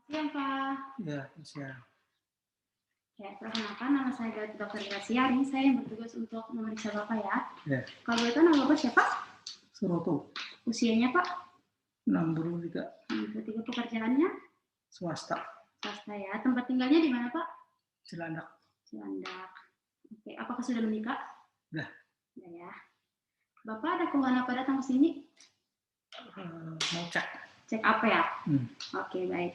Siang, Pak. Ya, siang. Ya, perkenalkan nama saya Dr. Gracia. Hari ini saya yang bertugas untuk memeriksa Bapak ya. Ya. Kalau boleh tahu nama Bapak siapa? Suroto. Usianya, Pak? 63. 63. Pekerjaannya? Swasta. Swasta ya. Tempat tinggalnya di mana, Pak? Cilandak. Cilandak. Oke, apakah sudah menikah? Sudah. Ya. Bapak ada keluhan apa datang ke sini? Mau cek. Cek apa ya? Oke, baik.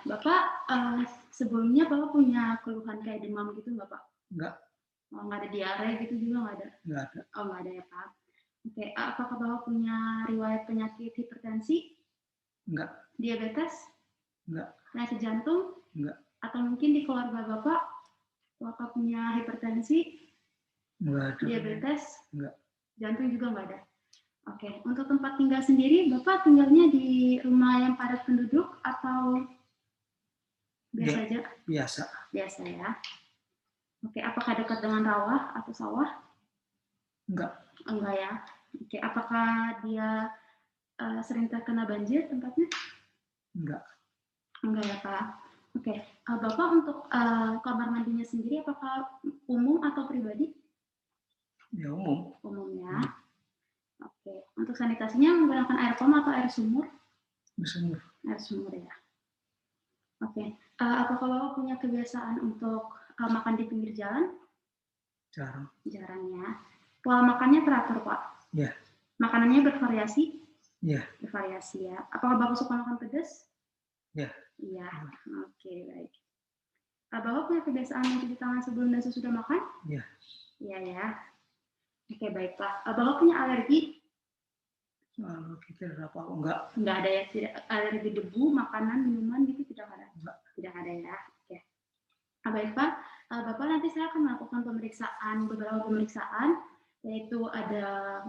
Bapak sebelumnya Bapak punya keluhan kayak demam gitu nggak, Pak? Enggak. Oh, nggak ada diare gitu juga nggak ada? Enggak ada. Oh, nggak ada ya, Pak. Oke, apakah Bapak punya riwayat penyakit hipertensi? Enggak. Diabetes? Enggak. Penyakit jantung? Enggak. Atau mungkin di keluarga Bapak punya hipertensi? Enggak ada. Diabetes? Enggak. Jantung juga nggak ada? Oke, untuk tempat tinggal sendiri, Bapak tinggalnya di rumah yang padat penduduk atau biasa aja? Biasa. Biasa ya. Oke, apakah dekat dengan rawa atau sawah? Enggak. Enggak ya. Oke, apakah dia sering terkena banjir tempatnya? Enggak. Enggak ya, Pak. Oke, Bapak untuk kamar mandinya sendiri apakah umum atau pribadi? Ya, umum. Umum ya. Oke, untuk sanitasinya menggunakan air pom atau air sumur? Sumur. Air sumur ya. Oke, apakah Bapak punya kebiasaan untuk makan di pinggir jalan? Jarang. Jarang ya. Pola makannya teratur, Pak? Ya. Makanannya bervariasi? Ya. Bervariasi ya. Apakah Bapak suka makan pedas? Ya. Iya. Oke, baik. Bapak punya kebiasaan mencuci tangan sebelum dan sesudah makan? Ya. Iya ya. Oke, baik, Pak. Bapak punya alergi? Kita apa? Enggak. Enggak ada ya. Tidak alergi debu, makanan, minuman gitu tidak ada? Enggak. Tidak ada ya. Oke. Baik, Pak. Bapak nanti saya akan melakukan beberapa pemeriksaan, yaitu ada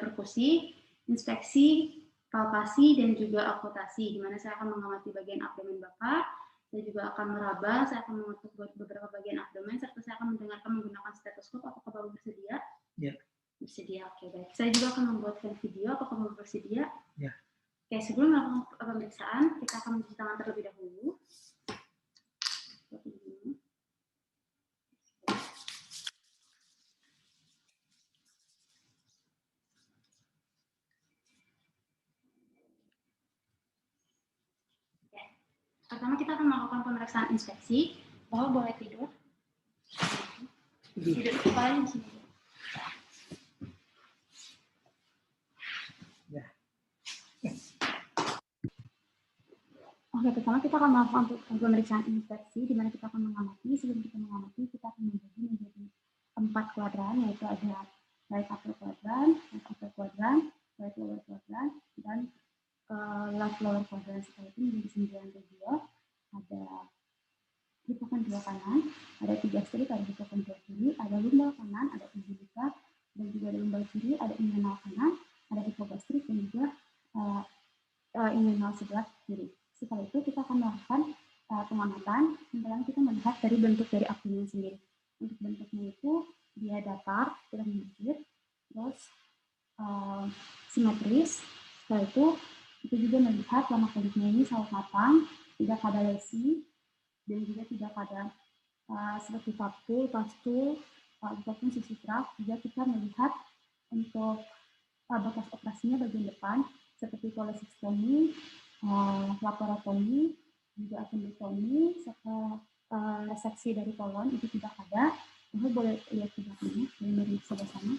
perkusi, inspeksi, palpasi, dan juga amputasi, di mana saya akan mengamati bagian abdomen Bapak, saya juga akan meraba, saya akan mengetuk beberapa bagian abdomen, serta saya akan mendengarkan menggunakan stetoskop. Apakah Bapak bersedia? Ya. Bersedia, oke, baik. Saya juga akan membuatkan video. Apakah Bapak bersedia? Ya. Oke, sebelum melakukan pemeriksaan, kita akan mencuci tangan terlebih dahulu. Pertama kita akan melakukan pemeriksaan inspeksi. Bapak boleh tidur. Tidur kepala di sini. Ya. Oke, pertama kita akan melakukan pemeriksaan inspeksi, di mana kita akan mengamati. Sebelum kita mengamati, kita akan membagi menjadi 4 kuadran, yaitu ada right upper quadrant, left upper quadrant, right lower quadrant, dan left lower quadrant. Setelah itu menjadi 9 region. Ada hipokan dua kanan, ada 3 strip, ada hipokan dua kiri, ada lumbal kanan, ada umbilical, dan juga ada lumbal kiri, ada inguinal kanan, ada hipogastrik, dan juga inguinal sebelah kiri. Setelah itu kita akan melakukan pengamatan, dan kita melihat dari bentuk dari abdomen sendiri. Untuk bentuknya itu dia datar, tidak membujur, terus simetris. Setelah itu kita juga melihat lemak kulitnya ini sangat matang, tidak ada lesi, dan juga tidak ada seperti pastul, ataupun sisi traf. Juga kita melihat untuk bekas operasinya bagian depan, seperti kolesiktomi, laparotomi, juga appendektomi, serta reseksi dari kolon itu tidak ada. Bapak boleh lihat di belakangnya, dari sebelah sana.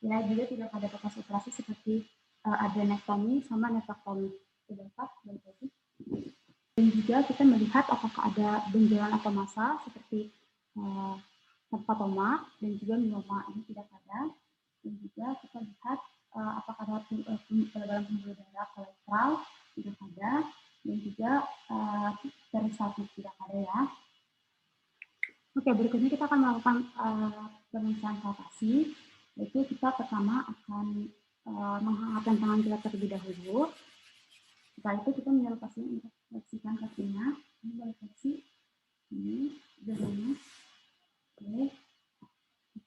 Ya, juga tidak ada bekas operasi seperti adrenektomi sama nefrektomi. Bapak boleh lagi. Dan juga kita melihat apakah ada benjolan atau massa seperti hepatoma dan juga mioma, ini tidak ada. Dan juga kita lihat apakah ada dalam pembuluh darah kolateral, tidak ada. Dan juga peristatik tidak ada ya. Oke, berikutnya kita akan melakukan pemeriksaan palpasi, yaitu kita pertama akan menghangatkan tangan kita terlebih dahulu. Setelah itu kita menyelesaikan untuk fleksikan kakinya. Ini boleh fleksi. Ini jadinya. Oke.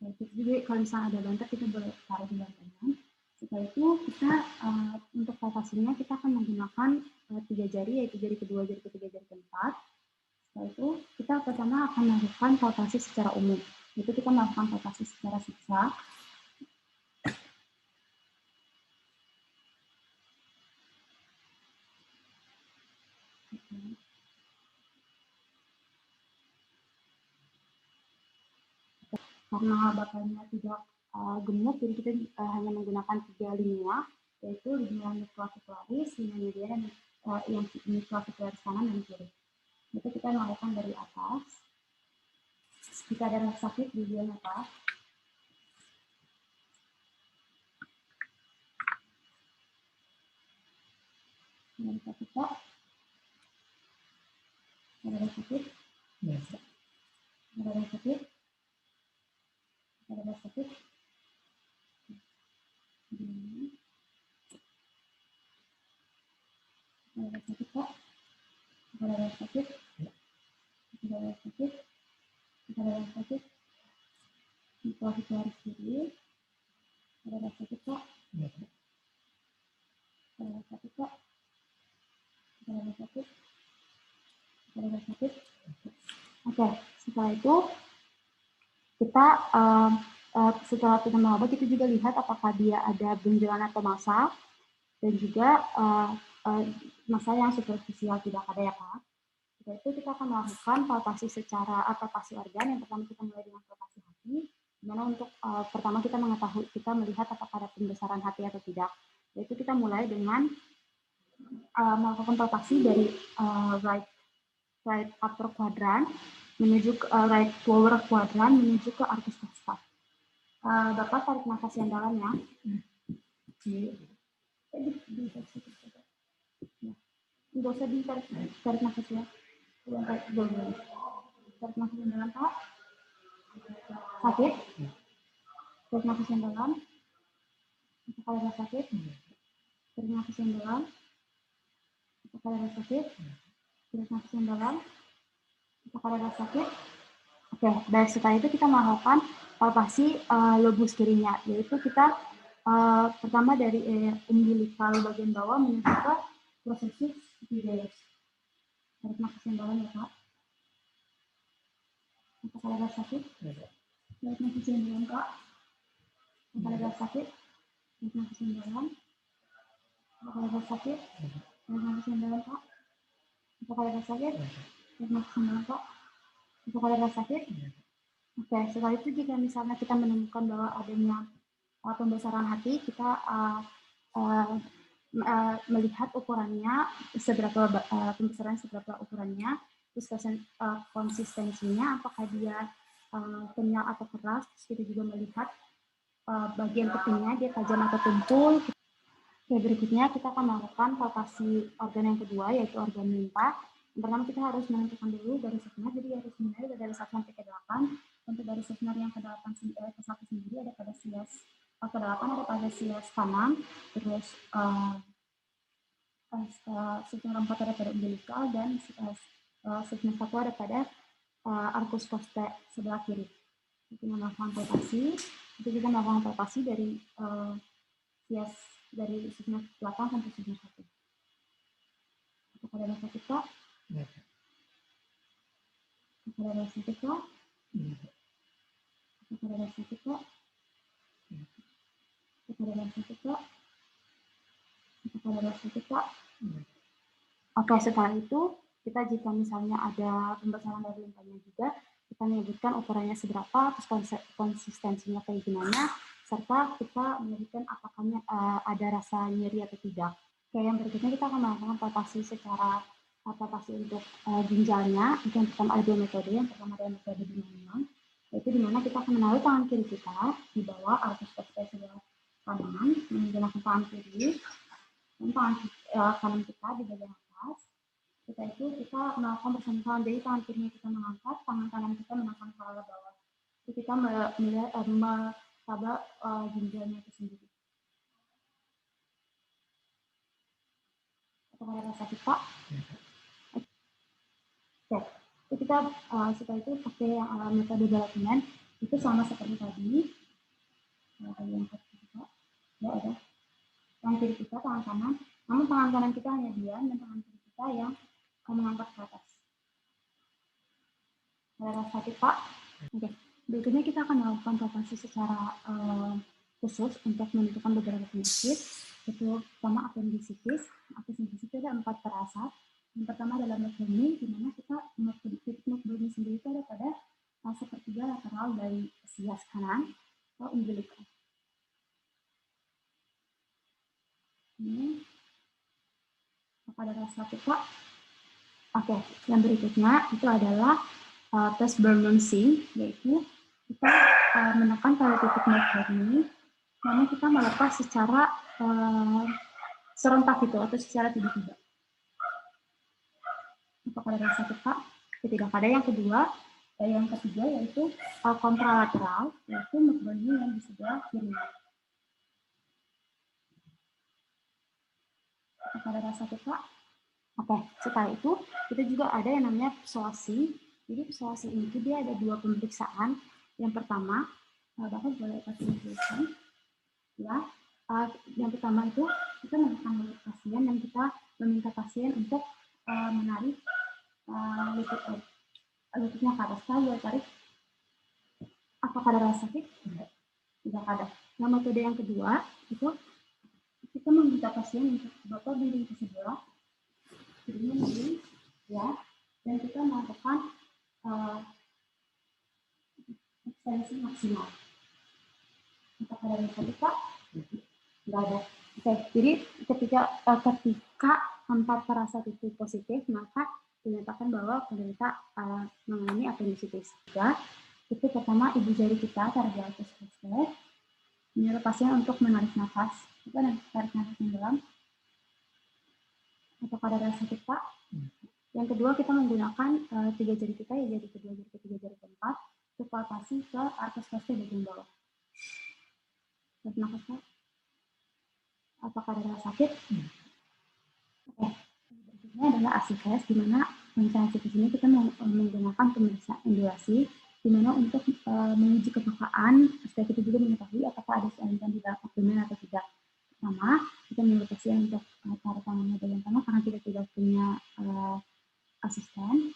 Oke, jadi kalau misalnya ada banter kita boleh taruh di bantahan. Setelah itu kita untuk palpasi palpasinya kita akan menggunakan 3 jari, yaitu jari kedua, jari ketiga, jari keempat. Setelah itu kita pertama akan melakukan palpasi secara umum. Itu kita melakukan palpasi secara siksa. Karena bakalnya tidak gemuk, jadi kita hanya menggunakan 3 linea, yaitu linea nucleocularis, linea media, dan yang nucleocularis kanan dan kiri. Itu kita melakukan dari atas. Jika ada rasa sakit di bagian atas, dari sakit, ada sakit, ada sakit, ada sakit, ada sakit, Pak. Ada sakit, ada sakit, ada sakit, nucleocularis kiri, ada sakit, Pak. Ada sakit, Pak. Ada sakit, ada sakit. Oke, setelah itu kita setelah kita mengobak, kita juga lihat apakah dia ada benjolan atau massa, dan juga massa yang superficial tidak ada ya Pak. Setelah itu kita akan melakukan palpasi secara palpasi organ. Yang pertama kita mulai dengan palpasi hati, dimana untuk pertama kita mengetahui, kita melihat apakah ada pembesaran hati atau tidak. Yaitu kita mulai dengan melakukan palpasi dari right upper quadrant menuju ke right lower quadrant menuju ke arcus costa. Bapak tarik nafas yang dalam ya. Nggak usah tarik nafas ya. Tarik nafas yang dalam Pak. Sakit? Tarik nafas yang dalam. Apakah ada sakit? Tarik nafas yang dalam. Apakah ada sakit? Tarik nafas yang dalam. Apakah ada sakit? Oke, baik. Setelah itu kita melakukan palpasi lobus kirinya, yaitu kita pertama dari umbilikal bagian bawah menuju ke prosesus tibialis. Tarik nafas yang dalam ya Pak. Apakah ada sakit? Tarik nafas yang dalam Pak. Apakah ada sakit? Tarik nafas yang dalam. Apakah ada sakit? Tarik nafas yang dalam Pak. Apakah ada sakit? Tarik nafas yang dalam Pak. Apakah ada sakit? Oke, setelah itu jika misalnya kita menemukan bahwa adanya pembesaran hati, kita melihat ukurannya seberapa pembesaran seberapa ukurannya, terus konsistensinya, apakah dia kenyal atau keras. Terus kita juga melihat bagian kepingnya dia tajam atau tumpul. Oke, berikutnya kita akan melakukan palpasi organ yang kedua, yaitu organ limpa. Yang pertama kita harus menentukan dulu garis senar, jadi garis senar dari 1 sampai ke 8. Untuk garis senar yang ke-8 ke-1 sendiri ada pada sias ke-8 ada pada sias kanan, terus senar 4 ada pada umbilikal, dan senar 1 ada pada arcus costae sebelah kiri. Kita melakukan palpasi, itu kita melakukan palpasi dari sias dari senar 8 sampai senar 1. Apakah ada sakit Pak? Apakah ada sakit Pak? Apakah ada sakit Pak? Apakah ada sakit Pak? Apakah ada sakit Pak? Oke, setelah itu kita jika misalnya ada pembesaran dari limpanya juga, kita menyebutkan ukurannya seberapa, terus konsistensinya kayak gimana, serta kita menyebutkan apakah ada rasa nyeri atau tidak. Oke, yang berikutnya kita akan melakukan palpasi secara palpasi untuk ginjalnya. Itu yang pertama ada 2 metode. Yang pertama adalah metode bimanual, yaitu di mana kita akan menaruh tangan kiri kita di bawah arcus costae sebelah kanan menggunakan tangan kiri, dan tangan kanan kita di bagian atas. Setelah itu kita melakukan bersama-sama, jadi tangan kirinya kita mengangkat, tangan kanan kita menekan kepala bawah. Itu kita meraba ginjalnya itu sendiri. Apakah ada sakit Pak? Oke, itu kita setelah itu pakai metode Balatinan, itu sama seperti tadi. Yang ya ada tangan kiri kita, tangan kanan Namun tangan kanan kita hanya diam dan tangan kiri kita yang mengangkat ke atas. Ada sakit, Pak? Oke. Berikutnya kita akan melakukan palpasi secara khusus untuk menentukan beberapa penyakit. Itu pertama apendisitis. Apendisitis itu ada 4 perasa. Yang pertama adalah McBurney, di mana kita McBurney sendiri itu ada pada sepertiga lateral dari sias kanan atau umbilical. Ini pada rasa kita. Oke, yang berikutnya itu adalah tes Berman-Singh, yaitu kita menekan pada titik McBurney, namun kita melepas secara serentak itu atau secara tiba-tiba. Apakah ada rasa kita? Tidak ada. Yang kedua, yang ketiga yaitu kontralateral, yaitu McBurney yang di sebelah kiri. Apakah ada rasa kita? Oke, setelah itu kita juga ada yang namanya persuasi. Jadi persuasi ini dia ada 2 pemeriksaan. Yang pertama, Bapak boleh kasih tulisan. Ya, yang pertama itu kita menekan mulut pasien dan kita meminta pasien untuk menarik lututnya ke atas. Saya tarik. Apakah ada rasa sakit? Tidak ada. Yang metode yang kedua itu kita meminta pasien untuk Bapak berdiri ke sebelah, berdiri, ya, dan kita melakukan ekstensi maksimal. Apakah ada rasa sakit, Pak? Tidak ada. Oke, jadi ketika 4 parasat itu positif, maka dinyatakan bahwa penderita mengalami apendisitis. Itu pertama, ibu jari kita, cardialis muscular, menyuruh pasien untuk menarik nafas. Kita tarik nafas yang dalam. Apakah ada rasa sakit, Pak? Yang kedua, kita menggunakan 3 jari kita, ya jari kedua, jari ketiga, jari keempat, untuk palpasi ke artes kostil bagian bawah. Tarik nafas, Pak. Apakah ada rasa sakit? Oke. Berikutnya adalah ASI-tes, di mana pemeriksaan ASI-tes ini kita menggunakan pemeriksaan endurasi, di mana untuk menguji kepekaan, supaya kita juga mengetahui apakah ada cairan di dalam abdomen atau tidak. Pertama, kita menyuruh pasien untuk taruh tangannya bagian tengah karena kita tidak punya asisten,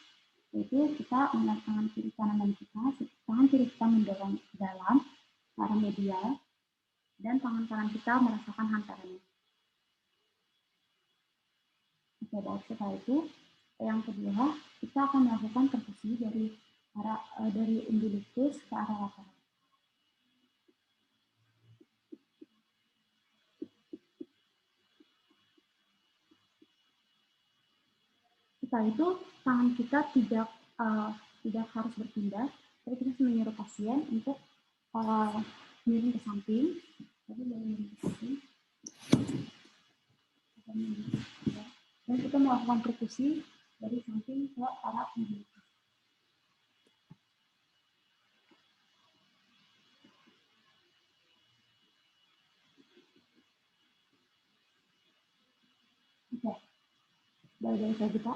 yaitu kita menarik tangan kiri kanan kita, tangan kiri kita mendorong ke dalam, ke arah medial, dan tangan kanan kita merasakan hantarannya. Oke, baik, setelah itu, yang kedua, kita akan melakukan perkusi dari umbilicus ke arah lateral. Setelah itu, tangan kita tidak harus berpindah, tapi kita menyuruh pasien untuk miring ke samping. Jadi miring ke samping. Dan kita melakukan perkusi dari samping ke arah umbilicus. Oke, dari saya kita.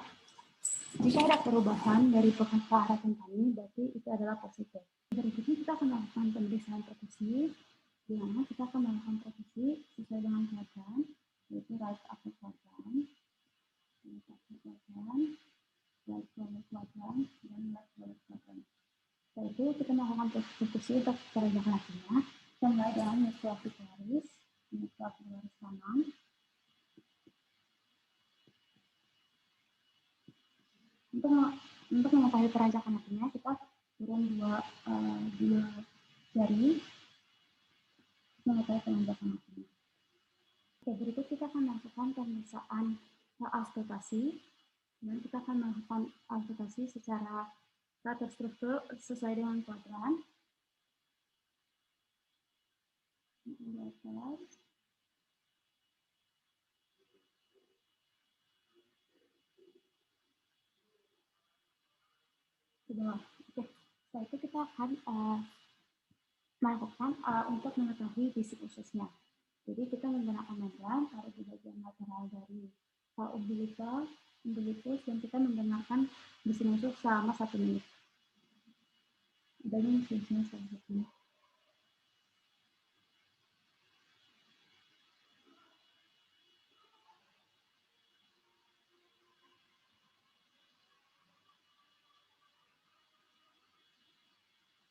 Jika ada perubahan dari pekan ke arah kami, berarti itu adalah positif. Berikutnya kita akan melakukan pemeriksaan perkusi, di mana kita akan melakukan perkusi sesuai dengan keadaan, yaitu right upper quadrant, left upper quadrant, right lower quadrant, dan left lower quadrant. Setelah itu kita melakukan perkusi untuk pergerakan kakinya, kita mulai dengan muscularis kanan. Untuk mengetahui perancakan kakinya, kita turun dua jari mengetahui perancakan kakinya. Oke, berikut kita akan melakukan pemeriksaan auskultasi, dan kita akan melakukan auskultasi secara terstruktur sesuai dengan kuadran. Oke, setelah itu kita akan melakukan untuk mengetahui fisik ususnya. Jadi kita menggunakan membran taruh di bagian lateral dari umbilicus, dan kita menggunakan mesin usus selama 1 menit. Dan mesinnya selama 1 menit.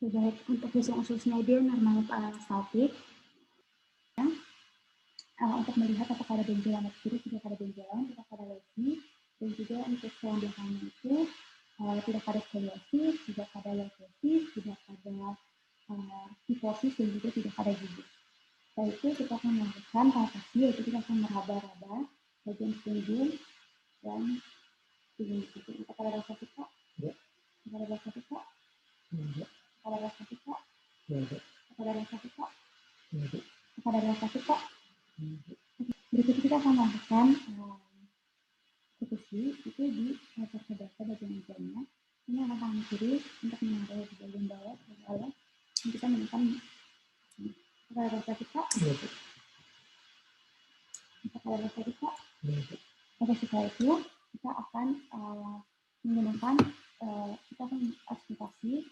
Baik, untuk khususnya dia normal statik. Ya. Untuk melihat apakah ada benjolan atau tidak, tidak ada benjolan, tidak ada lesi, dan juga untuk yang belakangnya itu tidak ada skoliosis, tidak ada leukosis, tidak ada kifosis, dan juga tidak ada gugus. Setelah itu kita akan melakukan palpasi, yaitu kita akan meraba-raba bagian punggung dan punggung itu. Apakah ada rasa suka? Ya. Apakah ada rasa suka? Ya. Apakah ada rasa suka? Ya. Apakah ada rasa suka? Ya. Apakah ada rasa suka? Ya. Berikut kita akan melakukan eksekusi itu di vertebrata bagian ujungnya. Ini akan tangan kiri untuk menaruh di bagian bawah, dan kita menekan. Apakah ada rasa suka? Apakah ada rasa suka? Oke, setelah itu kita akan menggunakan kita akan aktivasi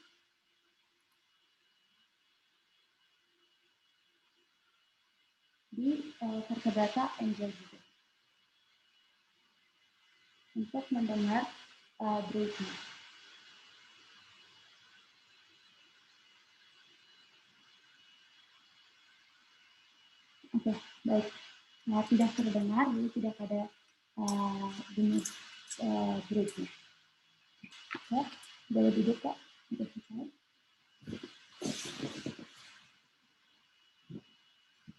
di vertebrata angle juga untuk mendengar breathing. Oke, baik. Nah, tidak terdengar, jadi tidak ada bunyi breathing. Oke, boleh duduk Kak, untuk selesai.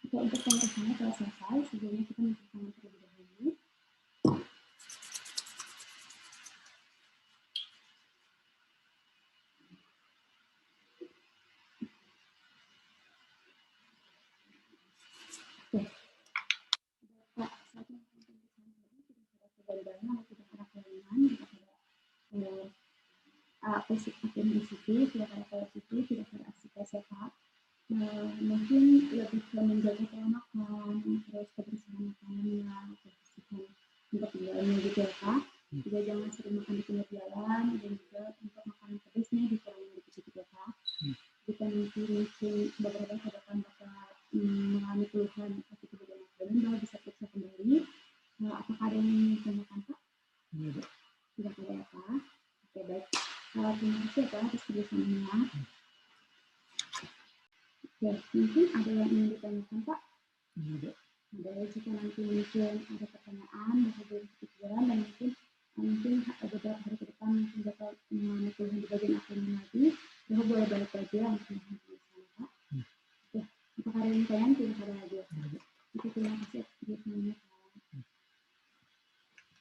Oke, untuk pemeriksaannya telah selesai. Sebelumnya kita mencuci tangan terlebih dahulu. Oke. Nah, saat melakukan pemeriksaan tadi tidak ada kegairahan atau tidak ada kelainan, tidak ada positif, tidak ada positif, tidak ada aksi sehat. Mungkin lebih ke menjaga pola makan, terus kebersihan makanannya, kebersihan untuk tinggalnya gitu ya Kak. Juga jangan sering makan di pinggir jalan, dan juga untuk makanan pedasnya dikurangi dikit ya Kak. Jika nanti mungkin beberapa kedepan bakal mengalami keluhan atau kemudian badan bisa periksa kembali. Apakah ada yang ingin ditanyakan Pak? Tidak ada ya Pak. Oke, baik. Terima kasih ya Pak atas kerjasamanya. Ya, mungkin ada yang ingin ditanyakan Pak? Ada, jika nanti mungkin ada pertanyaan, bisa berpikiran, dan mungkin beberapa hari ke depan mungkin dapat mengalami keluhan di bagian abdomen lagi, ya boleh balik lagi ya untuk menghubungi saya Pak. Ya, apakah ada yang tanya? Tidak ada lagi ya Pak. Oke, terima kasih atas kerjasamanya Pak.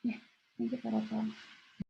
Ya, thank you Pak.